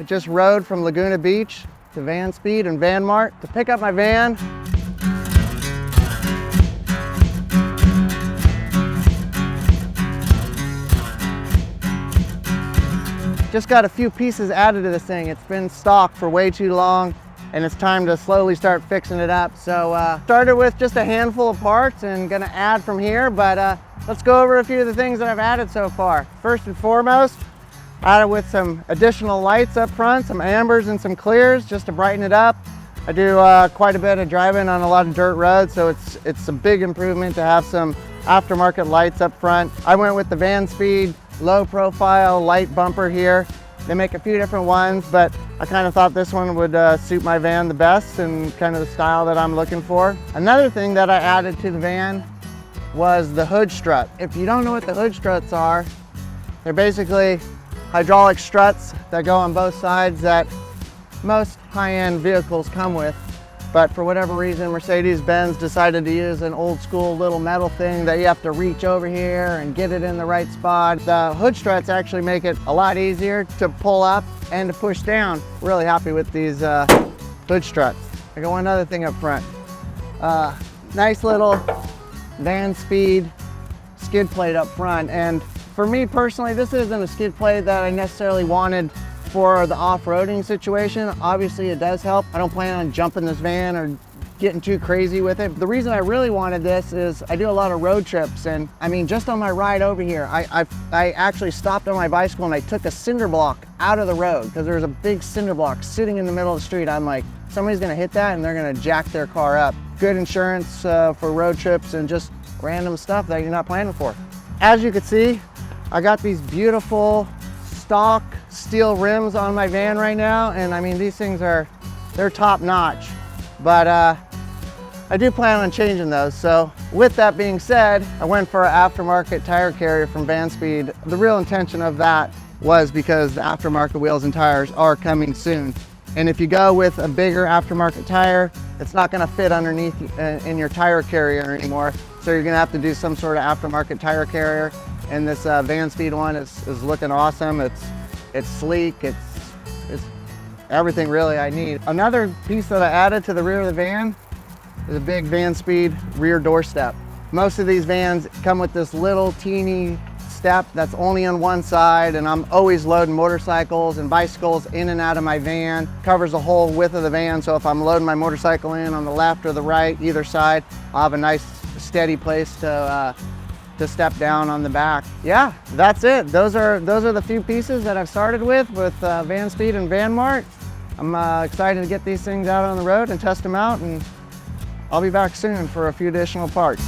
I just rode from Laguna Beach to Vanspeed and Mart to pick up my van. Just got a few pieces added to this thing. It's been stock for way too long and it's time to slowly start fixing it up. So started with just a handful of parts and gonna add from here, but let's go over a few of the things that I've added so far. First and foremost, added with some additional lights up front, some ambers and some clears just to brighten it up. I do quite a bit of driving on a lot of dirt roads, so it's a big improvement to have some aftermarket lights up front. I went with the Vanspeed low profile light bumper here. They make a few different ones, but I kind of thought this one would suit my van the best and kind of the style that I'm looking for. Another thing that I added to the van was the hood strut. If you don't know what the hood struts are, they're basically hydraulic struts that go on both sides that most high-end vehicles come with. But for whatever reason, Mercedes-Benz decided to use an old school little metal thing that you have to reach over here and get it in the right spot. The hood struts actually make it a lot easier to pull up and to push down. Really happy with these hood struts. I got one other thing up front. Nice little Vanspeed skid plate up front. And for me personally, this isn't a skid plate that I necessarily wanted for the off-roading situation. Obviously it does help. I don't plan on jumping this van or getting too crazy with it. The reason I really wanted this is I do a lot of road trips, and I mean, just on my ride over here, I actually stopped on my bicycle and I took a cinder block out of the road because there was a big cinder block sitting in the middle of the street. I'm like, somebody's gonna hit that and they're gonna jack their car up. Good insurance for road trips and just random stuff that you're not planning for. As you can see, I got these beautiful stock steel rims on my van right now, and I mean, these things they're top notch, but I do plan on changing those. So with that being said, I went for an aftermarket tire carrier from Vanspeed. The real intention of that was because the aftermarket wheels and tires are coming soon, and if you go with a bigger aftermarket tire, it's not going to fit underneath in your tire carrier anymore, so you're going to have to do some sort of aftermarket tire carrier. And this Vanspeed one is looking awesome. It's sleek, it's everything really I need. Another piece that I added to the rear of the van is a big Vanspeed rear door step. Most of these vans come with this little teeny step that's only on one side, and I'm always loading motorcycles and bicycles in and out of my van. Covers the whole width of the van, so if I'm loading my motorcycle in on the left or the right, either side, I'll have a nice steady place to step down on the back. Yeah, that's it. Those are the few pieces that I've started with Vanspeed and Mart. I'm excited to get these things out on the road and test them out, and I'll be back soon for a few additional parts.